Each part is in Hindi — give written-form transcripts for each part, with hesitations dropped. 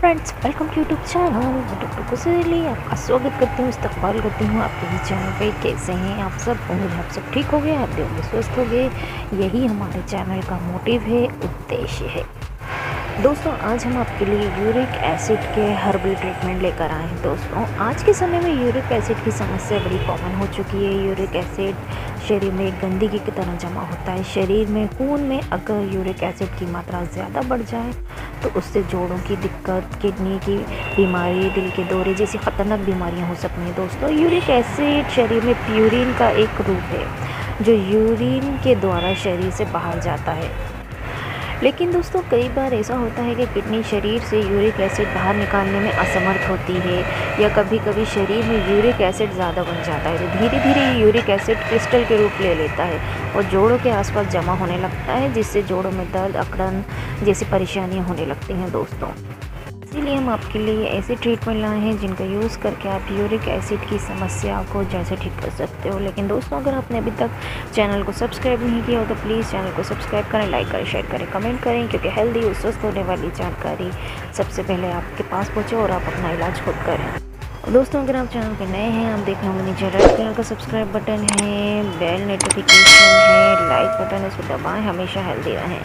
Friends, welcome to YouTube channel. मैं डॉक्टर कुशली आपका स्वागत करती हूँ, इस्तकबाल करती हूँ आपके इस चैनल पे। कैसे हैं आप सब? उम्मीद है आप सब ठीक हो गए, आप होंगे, स्वस्थ हो गए। यही हमारे चैनल का मोटिव है, उद्देश्य है। दोस्तों, आज हम आपके लिए यूरिक एसिड के हर्बल ट्रीटमेंट लेकर आए हैं। दोस्तों, आज के समय में यूरिक एसिड की समस्या बड़ी कॉमन हो चुकी है। यूरिक एसिड शरीर में एक गंदगी की तरह जमा होता है। शरीर में, खून में अगर यूरिक एसिड की मात्रा ज़्यादा बढ़ जाए तो उससे जोड़ों की दिक्कत, किडनी की बीमारी, दिल के दौरे जैसी ख़तरनाक बीमारियां हो सकती हैं। दोस्तों, यूरिक एसिड शरीर में प्यूरिन का एक रूप है जो यूरिन के द्वारा शरीर से बाहर जाता है। लेकिन दोस्तों, कई बार ऐसा होता है कि किडनी शरीर से यूरिक एसिड बाहर निकालने में असमर्थ होती है, या कभी कभी शरीर में यूरिक एसिड ज़्यादा बन जाता है तो धीरे धीरे ये यूरिक एसिड क्रिस्टल के रूप ले लेता है और जोड़ों के आसपास जमा होने लगता है, जिससे जोड़ों में दर्द, अकड़न जैसी परेशानियां होने लगती हैं। दोस्तों, इसीलिए हम आपके लिए ऐसे ट्रीटमेंट लाए हैं जिनका यूज़ करके आप यूरिक एसिड की समस्या को जैसे ठीक कर सकते हो। लेकिन दोस्तों, अगर आपने अभी तक चैनल को सब्सक्राइब नहीं किया हो तो प्लीज़ चैनल को सब्सक्राइब करें, लाइक करें, शेयर करें, कमेंट करें, क्योंकि हेल्दी और स्वस्थ होने वाली जानकारी सबसे पहले आपके पास पहुँचे और आप अपना इलाज खुद करें। दोस्तों, अगर आप चैनल पर नए हैं, आप देख रहे होंगे नीचे रेड कलर का सब्सक्राइब बटन है, बेल नोटिफिकेशन है, लाइक बटन है, इसको दबाएँ। हमेशा हेल्दी रहें।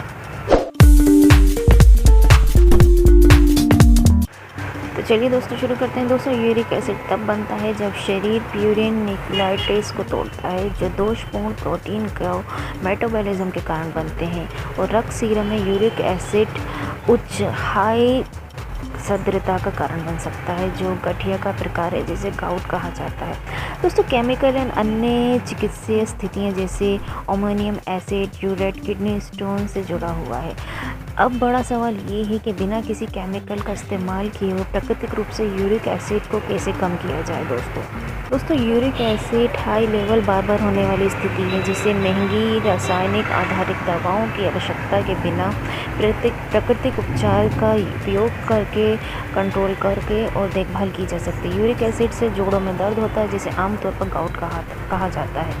तो चलिए दोस्तों, शुरू करते हैं। दोस्तों, यूरिक एसिड तब बनता है जब शरीर प्यूरिन न्यूक्लियोटाइड्स को तोड़ता है, जो दोषपूर्ण प्रोटीन का मेटाबॉलिज्म के कारण बनते हैं, और रक्त सीरम में यूरिक एसिड उच्च हाई सांद्रता का कारण बन सकता है, जो गठिया का प्रकार है, जिसे गाउट कहा जाता है। दोस्तों, केमिकल एंड अन्य चिकित्सीय स्थितियाँ जैसे ammonium acid urate kidney stone से जुड़ा हुआ है। अब बड़ा सवाल ये है कि बिना किसी केमिकल का इस्तेमाल किए हुए प्राकृतिक रूप से यूरिक एसिड को कैसे कम किया जाए। दोस्तों, यूरिक एसिड हाई लेवल बार बार होने वाली स्थिति है, जिसे महंगी रासायनिक आधारित दवाओं की आवश्यकता के बिना प्राकृतिक उपचार का उपयोग करके कंट्रोल करके और देखभाल की जा सकती है। यूरिक एसिड से जोड़ों में दर्द होता है, जिसे आमतौर पर गाउट कहा जाता है।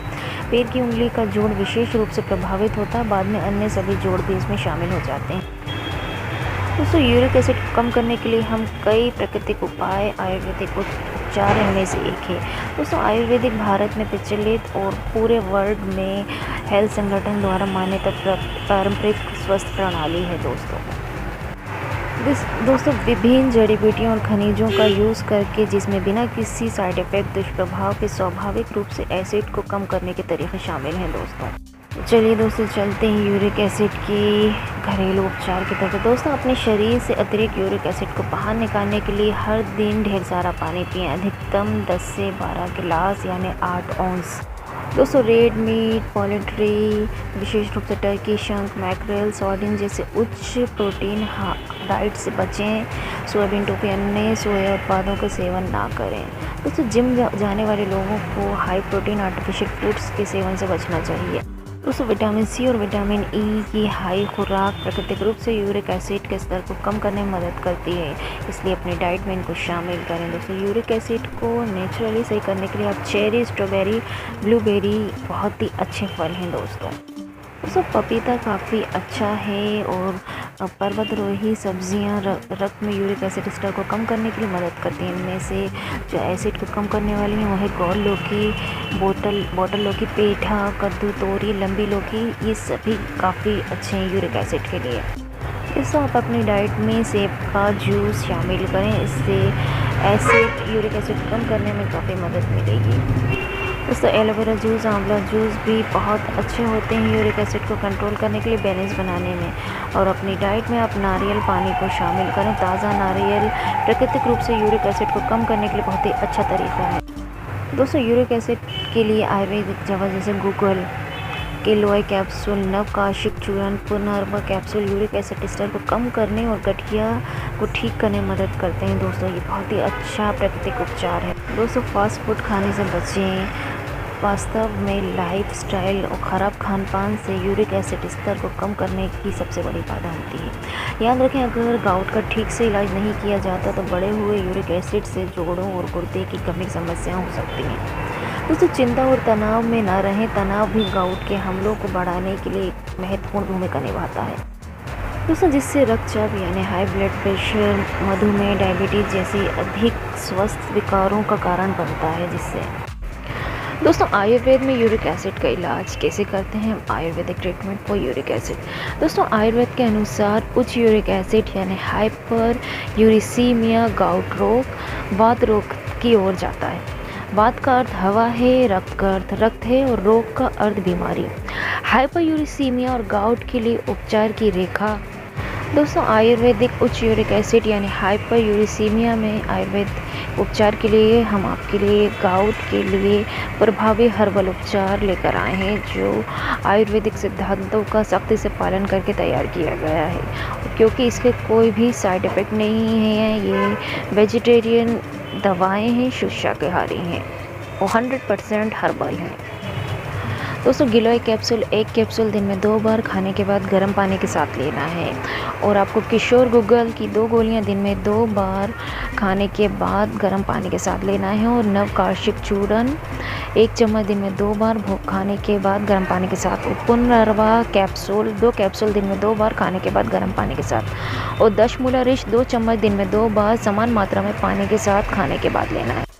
पैर की उंगली का जोड़ विशेष रूप से प्रभावित होता है, बाद में अन्य सभी जोड़ भी इसमें शामिल हो जाते हैं। दोस्तों, यूरिक एसिड को कम करने के लिए हम कई प्राकृतिक उपाय आयुर्वेदिक उपचार इनमें से एक है। दोस्तों, आयुर्वेदिक भारत में प्रचलित और पूरे वर्ल्ड में हेल्थ संगठन द्वारा मान्यता प्राप्त पारंपरिक स्वास्थ्य प्रणाली है। दोस्तों, विभिन्न जड़ी बूटियों और खनिजों का यूज़ करके, जिसमें बिना किसी साइड इफ़ेक्ट दुष्प्रभाव के स्वाभाविक रूप से एसिड को कम करने के तरीके शामिल हैं। दोस्तों, चलिए दोस्तों, चलते हैं यूरिक एसिड की घरेलू उपचार की तरफ। दोस्तों, अपने शरीर से अतिरिक्त यूरिक एसिड को बाहर निकालने के लिए हर दिन ढेर सारा पानी पिएं, अधिकतम 10 से 12 गिलास यानी 8 औंस। दोस्तों, रेड मीट, पोल्ट्री, विशेष रूप से टर्की, शंख, मैकरेल, सार्डिन जैसे उच्च प्रोटीन डाइट से बचें। सोयाबीन, टोफी, अन्य सोया उत्पादों का सेवन ना करें। दोस्तों, जिम जाने वाले लोगों को हाई प्रोटीन आर्टिफिशियल फूड्स के सेवन से बचना चाहिए। दोस्तों, विटामिन सी और विटामिन ई की हाई खुराक प्राकृतिक रूप से यूरिक एसिड के स्तर को कम करने में मदद करती है, इसलिए अपनी डाइट में इनको शामिल करें। दोस्तों, यूरिक एसिड को नेचुरली सही करने के लिए आप चेरी, स्ट्रॉबेरी, ब्लूबेरी बहुत ही अच्छे फल हैं। दोस्तों, पपीता काफ़ी अच्छा है, और पर्वतरोही सब्जियां रक्त में यूरिक एसिड स्तर को कम करने के लिए मदद करती हैं। इनमें से जो एसिड को कम करने वाली हैं वो है गोल लौकी, बोतल लौकी, पेठा, कद्दू, तोरी, लंबी लौकी, ये सभी काफ़ी अच्छे हैं यूरिक एसिड के लिए। इससे आप अपनी डाइट में सेब का जूस शामिल करें, इससे यूरिक एसिड कम करने में काफ़ी मदद मिलेगी। दोस्तों, एलोवेरा जूस, आंवला जूस भी बहुत अच्छे होते हैं यूरिक एसिड को कंट्रोल करने के लिए, बैलेंस बनाने में। और अपनी डाइट में आप नारियल पानी को शामिल करें। ताज़ा नारियल प्राकृतिक रूप से यूरिक एसिड को कम करने के लिए बहुत ही अच्छा तरीका है। दोस्तों, यूरिक एसिड के लिए आयुर्वेदिक दवा जैसे गूगल के लोई कैप्सूल, नवकाशिक चूर्ण, पुनर्वा कैप्सूल यूरिक एसिड स्तर को कम करने और गठिया को ठीक करने में मदद करते हैं। दोस्तों, ये बहुत ही अच्छा प्राकृतिक उपचार है। दोस्तों, फास्ट फूड खाने से बचें। वास्तव में लाइफस्टाइल और ख़राब खान पान से यूरिक एसिड स्तर को कम करने की सबसे बड़ी बाधा होती है। याद रखें, अगर गाउट का ठीक से इलाज नहीं किया जाता तो बढ़े हुए यूरिक एसिड से जोड़ों और गुर्दे की गंभीर समस्याएं हो सकती हैं। दोस्तों, चिंता और तनाव में ना रहें। तनाव भी गाउट के हमलों को बढ़ाने के लिए एक महत्वपूर्ण भूमिका निभाता है। दोस्तों जिससे रक्तचाप यानी हाई ब्लड प्रेशर, मधुमेह, डायबिटीज़ जैसी अधिक स्वस्थ विकारों का कारण बनता है। जिससे दोस्तों आयुर्वेद में यूरिक एसिड का इलाज कैसे करते हैं? Ayurvedic treatment for uric acid. दोस्तों आयुर्वेद के अनुसार उच्च यूरिक एसिड यानी हाइपर यूरिसीमिया गाउट रोग, वात रोग की ओर जाता है। वात का अर्थ हवा है, रक्त का अर्थ रक्त है और रोग का अर्थ बीमारी। हाइपर यूरिसीमिया और गाउट के लिए उपचार की रेखा। दोस्तों आयुर्वेदिक उच्च यूरिक एसिड यानी हाइपर यूरिसीमिया में आयुर्वेद उपचार के लिए हम आपके लिए गाउट के लिए प्रभावी हर्बल उपचार लेकर आए हैं, जो आयुर्वेदिक सिद्धांतों का सख्ती से पालन करके तैयार किया गया है। क्योंकि इसके कोई भी साइड इफ़ेक्ट नहीं है, ये वेजिटेरियन दवाएं हैं, शुद्ध शाकाहारी हैं और 100% हर्बल हैं। दोस्तों गिलोय कैप्सूल, एक कैप्सूल दिन में 2 बार खाने के बाद गर्म पानी के साथ लेना है। और आपको किशोर गुग्गल की 2 गोलियां दिन में 2 बार खाने के बाद गर्म पानी के साथ लेना है। और नवकार्षिक चूर्ण 1 चम्मच दिन में 2 बार खाने के बाद गर्म पानी के साथ। और पुनर्वा कैप्सूल 2 कैप्सूल दिन में 2 बार खाने के बाद गर्म पानी के साथ। और दशमूला रिच 2 चम्मच दिन में 2 बार समान मात्रा में पानी के साथ खाने के बाद लेना है।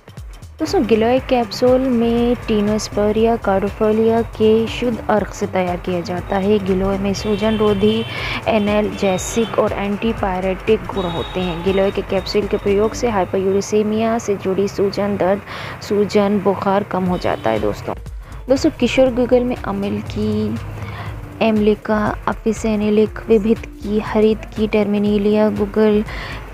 दोस्तों गिलोय कैप्सूल में टीनोस्पोरिया कार्डोफोलिया के शुद्ध अर्क से तैयार किया जाता है। गिलोय में सूजन रोधी, एनाल्जेसिक और एंटीपायरेटिक गुण होते हैं। गिलोय के कैप्सूल के प्रयोग से हाइपरयूरिसेमिया से जुड़ी सूजन, दर्द, सूजन, बुखार कम हो जाता है। दोस्तों किशोर गुग्गल में अमिल की, एमलिका, अपिसेनिलिक, विभित की, हरित की, टर्मिनेलिया, गुग्गल,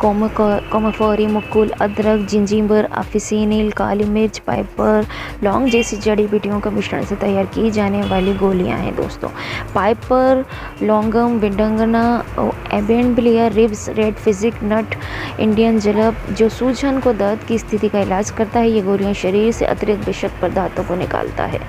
कोमोफोरी, मुकुल, अदरक, जिंजीबर, अफिसिनिल, काली मिर्च, पाइपर, लौंग जैसी जड़ी बूटियों का मिश्रण से तैयार की जाने वाली गोलियां हैं। दोस्तों पाइपर, लौंगम, विडंगना, एबेंडबिलिया, रिब्स, रेड फिजिक नट, इंडियन जलब जो सूजन को दर्द की स्थिति का इलाज करता है। ये गोलियां शरीर से अतिरिक्त विषाक्त पदार्थों को निकालता है।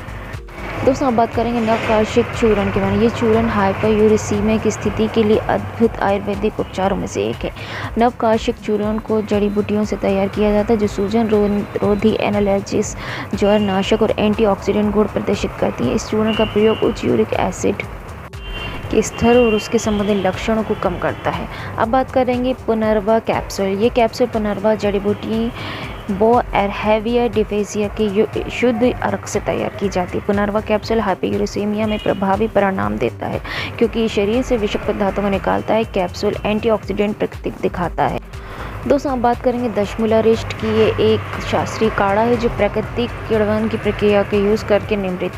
दोस्तों अब बात करेंगे नवकार्षिक चूर्ण के बारे में। ये चूर्ण हाइपरयूरिसीमिया की स्थिति के लिए अद्भुत आयुर्वेदिक उपचारों में से एक है। नवकार्षिक चूर्ण को जड़ी बूटियों से तैयार किया जाता है, जो सूजन रोधी, एनाल्जेसिक, ज्वर नाशक और एंटीऑक्सीडेंट गुण प्रदर्शित करती है। इस चूर्ण का प्रयोग उच्च यूरिक एसिड के स्तर और उसके संबंधित लक्षणों को कम करता है। अब बात करेंगे पुनर्वा कैप्सूल। ये कैप्सूल पुनर्वा जड़ी बूटी बोएरहेविया डिफेसिया के शुद्ध अर्क से तैयार की जाती है। पुनर्वा कैप्सूल हाइपरयूरिसीमिया में प्रभावी परिणाम देता है, क्योंकि शरीर से विषाक्त पदार्थों को निकालता है। कैप्सूल एंटीऑक्सीडेंट प्रकृति दिखाता है। दोस्तों आप बात करेंगे दशमूला रिष्ट की। ये एक शास्त्रीय काढ़ा है जो प्राकृतिक किण्वन की प्रक्रिया के यूज़ करके निम्रित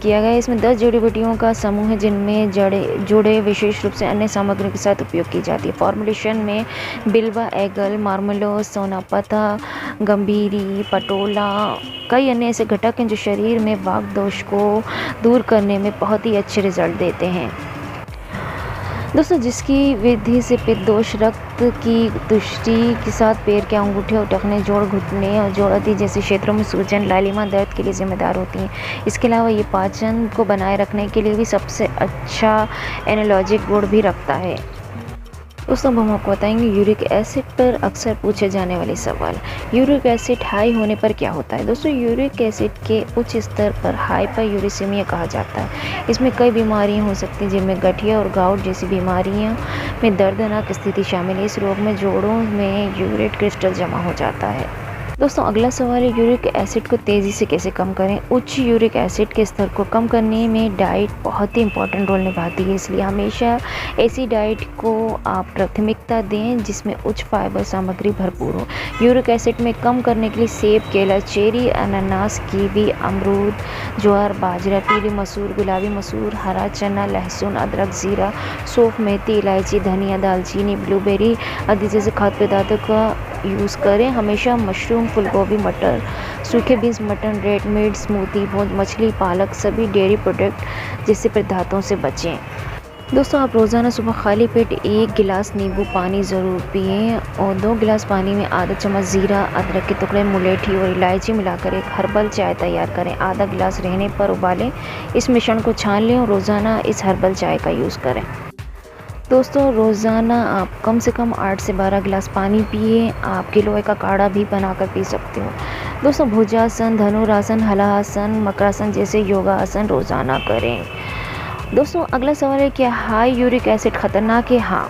किया गया है। इसमें 10 जड़ी बूटियों का समूह है, जिनमें जुड़े विशेष रूप से अन्य सामग्रियों के साथ उपयोग की जाती है। फॉर्मुलेशन में बिल्वा, एगल, मार्मलो, सोनापथा, गंभीरी, पटोला, कई अन्य ऐसे घटक हैं जो शरीर में वात दोष को दूर करने में बहुत ही अच्छे रिजल्ट देते हैं। दोस्तों जिसकी विधि से पित्त दोष, रक्त की दृष्टि के साथ पैर के अंगूठे और टखने, जोड़, घुटने और जोड़ आदि जैसे क्षेत्रों में सूजन, लालिमा, दर्द के लिए जिम्मेदार होती हैं। इसके अलावा ये पाचन को बनाए रखने के लिए भी सबसे अच्छा एनालॉजिक गुण भी रखता है। दोस्तों हम आपको बताएंगे यूरिक एसिड पर अक्सर पूछे जाने वाले सवाल। यूरिक एसिड हाई होने पर क्या होता है? दोस्तों यूरिक एसिड के उच्च स्तर पर हाइपरयूरिसीमिया कहा जाता है। इसमें कई बीमारियां हो सकती हैं, जिनमें गठिया और गाउट जैसी बीमारियां में दर्दनाक स्थिति शामिल है। इस रोग में जोड़ों में यूरेट क्रिस्टल जमा हो जाता है। दोस्तों अगला सवाल है, यूरिक एसिड को तेज़ी से कैसे कम करें? उच्च यूरिक एसिड के स्तर को कम करने में डाइट बहुत ही इंपॉर्टेंट रोल निभाती है। इसलिए हमेशा ऐसी डाइट को आप प्राथमिकता दें जिसमें उच्च फाइबर सामग्री भरपूर हो। यूरिक एसिड में कम करने के लिए सेब, केला, चेरी, अनानास, कीवी, अमरूद, ज्वार, बाजरा, पीली मसूर, गुलाबी मसूर, हरा चना, लहसुन, अदरक, जीरा, सौंफ, मेथी, इलायची, धनिया, दालचीनी, ब्लूबेरी आदि जैसे खाद्य पदार्थों का यूज़ करें। हमेशा मशरूम, फूलगोभी, मटर, सूखे beans, mutton, red meat, smoothie, भोज, मछली, पालक, सभी डेयरी प्रोडक्ट जैसे पदार्थों से बचें। दोस्तों आप रोज़ाना सुबह खाली पेट 1 गिलास नींबू पानी ज़रूर पिएं और 2 गिलास पानी में आधा चम्मच ज़ीरा, अदरक के टुकड़े, मुलेठी और इलायची मिलाकर एक हर्बल चाय तैयार करें। आधा गिलास रहने पर उबालें। इस मिश्रण को छान लें और रोज़ाना इस हर्बल चाय का यूज़ करें। दोस्तों रोज़ाना आप कम से कम 8 से 12 गिलास पानी पिए। आप गिलोय का काढ़ा भी बनाकर पी सकते हो। दोस्तों भुजासन, धनुरासन, हलासन, मकरासन जैसे योगासन रोज़ाना करें। दोस्तों अगला सवाल है, क्या हाई यूरिक एसिड ख़तरनाक है? हाँ,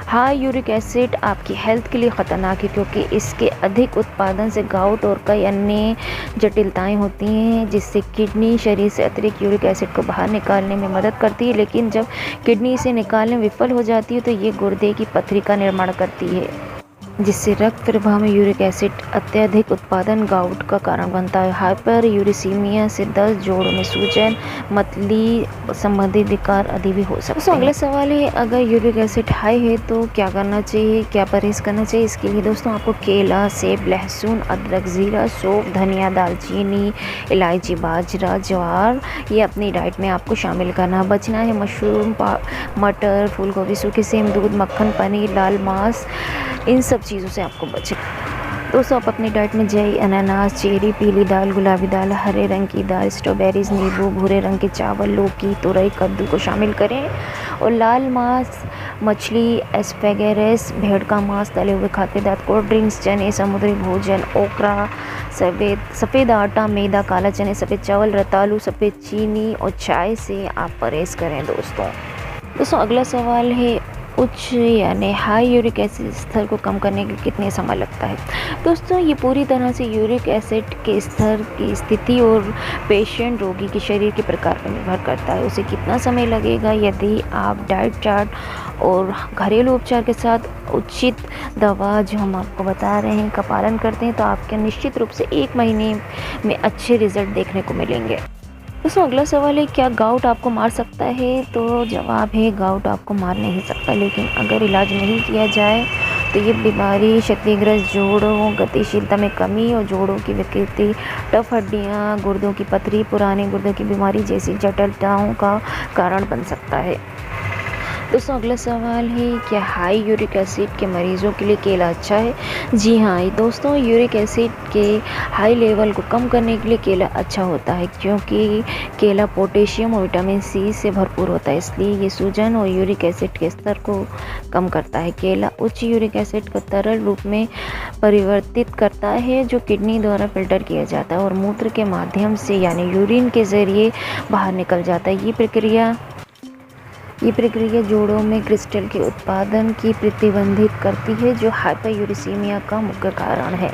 हाई यूरिक एसिड आपकी हेल्थ के लिए ख़तरनाक है क्योंकि इसके अधिक उत्पादन से गाउट और कई अन्य जटिलताएं होती हैं, जिससे किडनी शरीर से अतिरिक्त यूरिक एसिड को बाहर निकालने में मदद करती है, लेकिन जब किडनी इसे निकालने में विफल हो जाती है तो ये गुर्दे की पथरी का निर्माण करती है, जिससे रक्त प्रवाह में यूरिक एसिड अत्यधिक उत्पादन गाउट का कारण बनता है। हाइपर यूरिसीमिया से दस्त, जोड़ों में सूजन, मतली संबंधित विकार आदि भी हो सकते हैं। अगला सवाल है, अगर यूरिक एसिड हाई है तो क्या करना चाहिए, क्या परहेज करना चाहिए? इसके लिए दोस्तों आपको केला, सेब, लहसुन, अदरक, जीरा, सौंफ, धनिया, दालचीनी, इलायची, बाजरा, ज्वार ये अपनी डाइट में आपको शामिल करना। बचना है मशरूम, मटर, फूलगोभी, सूखे सेम, दूध, मक्खन, पनीर, लाल मांस, इन सब चीज़ों से आपको बचे। दोस्तों आप अपनी डाइट में जई, अनानास, चेरी, पीली दाल, गुलाबी दाल, हरे रंग की दाल, स्ट्रॉबेरीज, नींबू, भूरे रंग के चावल, लौकी, तुरई, कद्दू को शामिल करें। और लाल मांस, मछली, एस्पैरेगस, भेड़ का मांस, तले हुए खाद्य पदार्थ, कोल्ड ड्रिंक्स, चने, समुद्री भोजन, ओकरा, सफ़ेद आटा, मैदा, काला चने, सफ़ेद चावल, रतालू, सफ़ेद चीनी और चाय से आप परहेज करें। दोस्तों अगला सवाल है, उच्च यानी हाई यूरिक एसिड स्तर को कम करने के कितने समय लगता है? दोस्तों ये पूरी तरह से यूरिक एसिड के स्तर की स्थिति और पेशेंट रोगी के शरीर के प्रकार पर निर्भर करता है। उसे कितना समय लगेगा? यदि आप डाइट चार्ट और घरेलू उपचार के साथ उचित दवा जो हम आपको बता रहे हैं का पालन करते हैं तो आपके निश्चित रूप से 1 महीने में अच्छे रिजल्ट देखने को मिलेंगे। दोस्तों अगला सवाल है, क्या गाउट आपको मार सकता है? तो जवाब है, गाउट आपको मार नहीं सकता, लेकिन अगर इलाज नहीं किया जाए तो ये बीमारी क्षतिग्रस्त जोड़ों, गतिशीलता में कमी और जोड़ों की विकृति, टफ हड्डियाँ, गुर्दों की पथरी, पुराने गुर्दों की बीमारी जैसी जटिलताओं का कारण बन सकता है। दोस्तों अगला सवाल है, क्या हाई यूरिक एसिड के मरीज़ों के लिए केला अच्छा है? जी हाँ दोस्तों, यूरिक एसिड के हाई लेवल को कम करने के लिए केला अच्छा होता है क्योंकि केला पोटेशियम और विटामिन सी से भरपूर होता है, इसलिए ये सूजन और यूरिक एसिड के स्तर को कम करता है। केला उच्च यूरिक एसिड को तरल रूप में परिवर्तित करता है जो किडनी द्वारा फिल्टर किया जाता है और मूत्र के माध्यम से यानी यूरिन के ज़रिए बाहर निकल जाता है। ये प्रक्रिया जोड़ों में क्रिस्टल के उत्पादन की प्रतिबंधित करती है जो हाइपरयूरिसीमिया का मुख्य कारण है।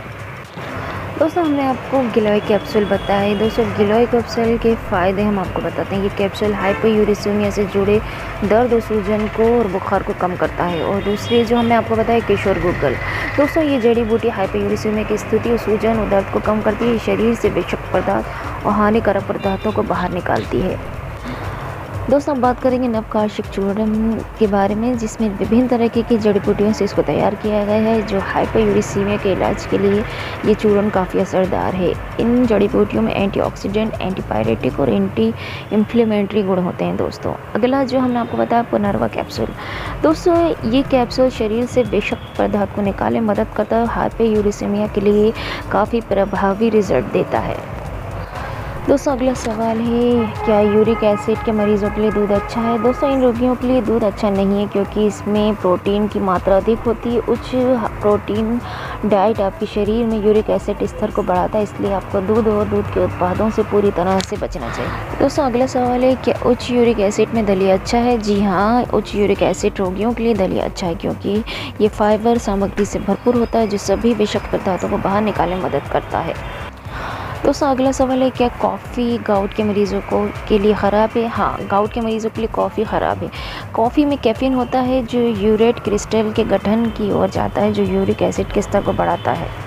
दोस्तों हमने आपको गिलोय कैप्सूल बताए। दोस्तों गिलोय कैप्सूल के फ़ायदे हम आपको बताते हैं। ये कैप्सूल हाइपरयूरिसीमिया से जुड़े दर्द और सूजन को और बुखार को कम करता है। और दूसरी जो हमने आपको बताया किशोर गुग्गल। दोस्तों ये जड़ी बूटी हाइपरयूरिसीमिया की स्थिति और सूजन और दर्द को कम करती है, शरीर से विषाक्त पदार्थ और हानिकारक पदार्थों को बाहर निकालती है। दोस्तों अब बात करेंगे नवकाशिक चूर्ण के बारे में, जिसमें विभिन्न तरह की जड़ी बूटियों से इसको तैयार किया गया है जो हाइपरयूरिसीमिया के इलाज के लिए ये चूर्ण काफ़ी असरदार है। इन जड़ी बूटियों में एंटीऑक्सीडेंट, एंटीपायरेटिक और एंटी इन्फ्लेमेटरी गुण होते हैं। दोस्तों अगला जो हमने आपको बताया पुनर्वा कैप्सूल। दोस्तों ये कैप्सूल शरीर से विषाक्त पदार्थ को निकालने में मदद करता है, हाइपरयूरिसीमिया के लिए काफ़ी प्रभावी रिजल्ट देता है। दोस्तों अगला सवाल है, क्या यूरिक एसिड के मरीज़ों के लिए दूध अच्छा है? दोस्तों इन रोगियों के लिए दूध अच्छा नहीं है क्योंकि इसमें प्रोटीन की मात्रा अधिक होती है। उच्च प्रोटीन डाइट आपके शरीर में यूरिक एसिड स्तर को बढ़ाता है, इसलिए आपको दूध और दूध के उत्पादों से पूरी तरह से बचना चाहिए। दोस्तों अगला सवाल है, क्या उच्च यूरिक एसिड में दलिया अच्छा है? जी हाँ, उच्च यूरिक एसिड रोगियों के लिए दलिया अच्छा है क्योंकि ये फाइबर सामग्री से भरपूर होता है जो सभी विषाक्त पदार्थों को बाहर निकालने में मदद करता है। दोस्तों अगला सवाल है, क्या कॉफ़ी गाउट के मरीज़ों के लिए ख़राब है? हाँ, गाउट के मरीज़ों के लिए कॉफ़ी ख़राब है। कॉफ़ी में कैफ़ीन होता है जो यूरेट क्रिस्टल के गठन की ओर जाता है जो यूरिक एसिड के स्तर को बढ़ाता है।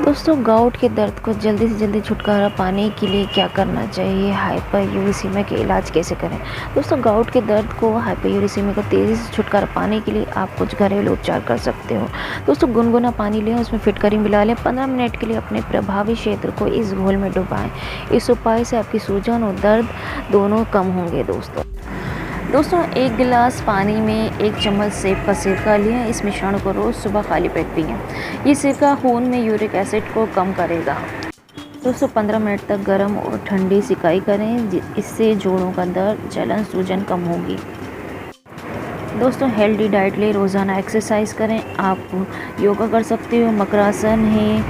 दोस्तों गाउट के दर्द को जल्दी से जल्दी छुटकारा पाने के लिए क्या करना चाहिए? हाइपरयूरिसीमिया के इलाज कैसे करें? दोस्तों गाउट के दर्द को, हाइपरयूरिसीमिया को तेज़ी से छुटकारा पाने के लिए आप कुछ घरेलू उपचार कर सकते हो। दोस्तों गुनगुना पानी लें, उसमें फिटकरी मिला लें, 15 मिनट के लिए अपने प्रभावी क्षेत्र को इस घोल में डुबाएं। इस उपाय से आपकी सूजन और दर्द दोनों कम होंगे। दोस्तों 1 गिलास पानी में 1 चम्मच सेब का सिरका लिया, इस मिश्रण को रोज़ सुबह खाली पेट पिएं। ये सिरका खून में यूरिक एसिड को कम करेगा। दोस्तों 15 मिनट तक गर्म और ठंडी सिकाई करें, इससे जोड़ों का दर्द, जलन, सूजन कम होगी। दोस्तों हेल्दी डाइट लें, रोज़ाना एक्सरसाइज करें। आप योगा कर सकते हो, मकरासन है,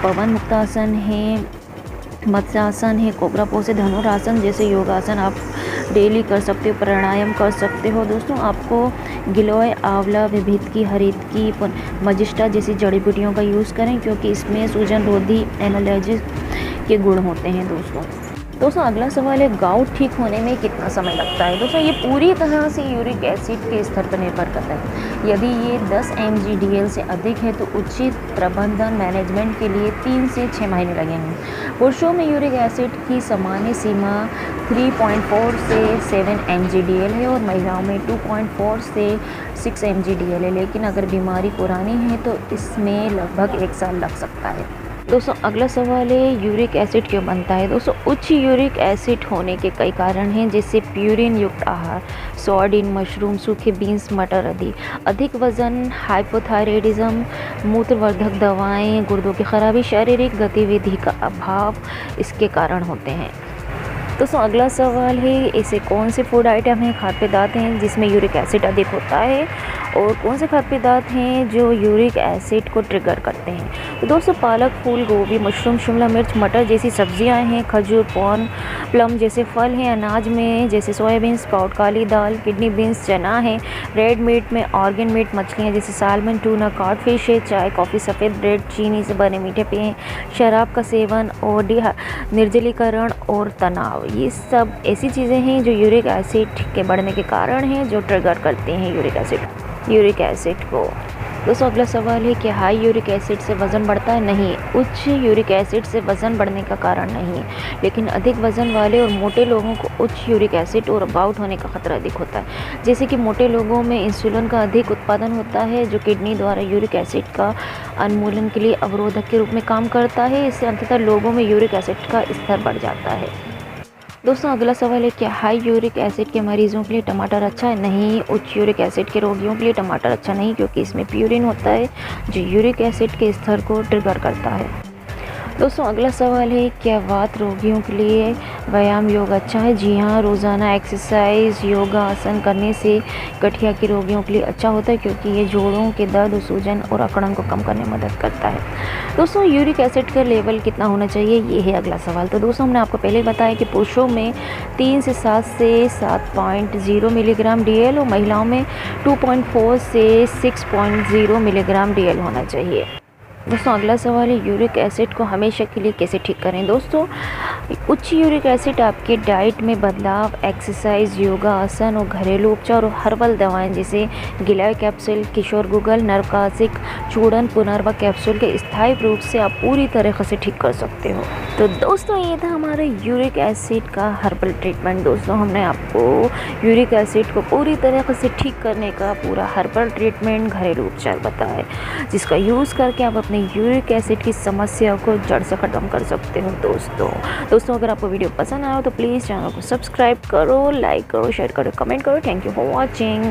पवन मुक्तासन है, मत्स्यासन है, कोबरा पोज है, धनुरासन जैसे योगासन आप डेली कर सकते हो, प्राणायाम कर सकते हो। दोस्तों आपको गिलोय, आंवला, विभितकी, हरितकी, मजिष्टा जैसी जड़ी बूटियों का यूज़ करें क्योंकि इसमें सूजन रोधी एनालॉजिक के गुण होते हैं। दोस्तों अगला सवाल है, गाउट ठीक होने में कितना समय लगता है। दोस्तों ये पूरी तरह से यूरिक एसिड के स्तर पर निर्भर करता है। यदि ये 10 mg/dl से अधिक है तो उचित प्रबंधन मैनेजमेंट के लिए 3 से 6 महीने लगेंगे। पुरुषों में यूरिक एसिड की सामान्य सीमा 3.4 से 7 mg/dl है और महिलाओं में 2.4 से 6 mg/dl है, लेकिन अगर बीमारी पुरानी है तो इसमें लगभग 1 साल लग सकता है। दोस्तों अगला सवाल है, यूरिक एसिड क्यों बनता है। दोस्तों उच्च यूरिक एसिड होने के कई कारण हैं, जैसे प्यूरिन युक्त आहार, सोयाबीन, मशरूम, सूखे बीन्स, मटर आदि। अधिक वजन, हाइपोथायराइडिज्म, मूत्रवर्धक दवाएं, गुर्दों की खराबी, शारीरिक गतिविधि का अभाव इसके कारण होते हैं। दोस्तों अगला सवाल है, ऐसे कौन से फूड आइटम हैं, खाद्य पदार्थ हैं जिसमें यूरिक एसिड अधिक होता है और कौन से खाद्य पदार्थ हैं जो यूरिक एसिड को ट्रिगर करते हैं। तो दोस्तों पालक, फूल गोभी, मशरूम, शिमला मिर्च, मटर जैसी सब्जियां हैं, खजूर, पॉर्न, प्लम जैसे फल हैं, अनाज में जैसे सोयाबीन, स्प्राउट, काली दाल, किडनी बीन्स, चना है, रेड मीट में ऑर्गन मीट, मछलियाँ जैसे सालमन, टूना, कॉड फिश है, चाय, कॉफ़ी, सफ़ेद ब्रेड, चीनी से बने मीठे पेय, शराब का सेवन और निर्जलीकरण और तनाव, ये सब ऐसी चीज़ें हैं जो यूरिक एसिड के बढ़ने के कारण हैं, जो ट्रिगर करते हैं यूरिक एसिड को। दोस्तों अगला सवाल है, क्या हाई यूरिक एसिड से वज़न बढ़ता है। नहीं, उच्च यूरिक एसिड से वज़न बढ़ने का कारण नहीं है, लेकिन अधिक वज़न वाले और मोटे लोगों को उच्च यूरिक एसिड और अबाउट होने का खतरा अधिक होता है। जैसे कि मोटे लोगों में इंसुलिन का अधिक उत्पादन होता है जो किडनी द्वारा यूरिक एसिड का उन्मूलन के लिए अवरोधक के रूप में काम करता है। इससे अंततः लोगों में यूरिक एसिड का स्तर बढ़ जाता है। दोस्तों अगला सवाल है, क्या हाई यूरिक एसिड के मरीजों के लिए टमाटर अच्छा है। नहीं, उच्च यूरिक एसिड के रोगियों के लिए टमाटर अच्छा नहीं, क्योंकि इसमें प्यूरिन होता है जो यूरिक एसिड के स्तर को ट्रिगर करता है। दोस्तों अगला सवाल है, क्या वात रोगियों के लिए व्यायाम योग अच्छा है। जी हाँ, रोज़ाना एक्सरसाइज, योगा, आसन करने से गठिया के रोगियों के लिए अच्छा होता है, क्योंकि ये जोड़ों के दर्द, सूजन और अकड़न को कम करने में मदद करता है। दोस्तों यूरिक एसिड का लेवल कितना होना चाहिए, ये है अगला सवाल। तो दोस्तों हमने आपको पहले बताया कि पुरुषों में 3 से 7 से 7.0 मिलीग्राम DL और महिलाओं में 2.4 से 6.0 मिलीग्राम DL होना चाहिए। दोस्तों अगला सवाल है, यूरिक एसिड को हमेशा के लिए कैसे ठीक करें। दोस्तों उच्च यूरिक एसिड आपके डाइट में बदलाव, एक्सरसाइज, योगा, आसन और घरेलू उपचार और हर्बल दवाएं जैसे गिलॉय कैप्सूल, किशोर गुगल, नरकासिक चूर्णन, पुनर्वा कैप्सूल के स्थायी रूप से आप पूरी तरह से ठीक कर सकते हो। तो दोस्तों ये था हमारे यूरिक एसिड का हर्बल ट्रीटमेंट। दोस्तों हमने आपको यूरिक एसिड को पूरी तरह से ठीक करने का पूरा हर्बल ट्रीटमेंट, घरेलू उपचार बताया, जिसका यूज़ करके आप अपने यूरिक एसिड की समस्या को जड़ से ख़त्म कर सकते हो। दोस्तों अगर आपको वीडियो पसंद आया तो प्लीज़ चैनल को सब्सक्राइब करो, लाइक करो, शेयर करो, कमेंट करो। Thank you for watching.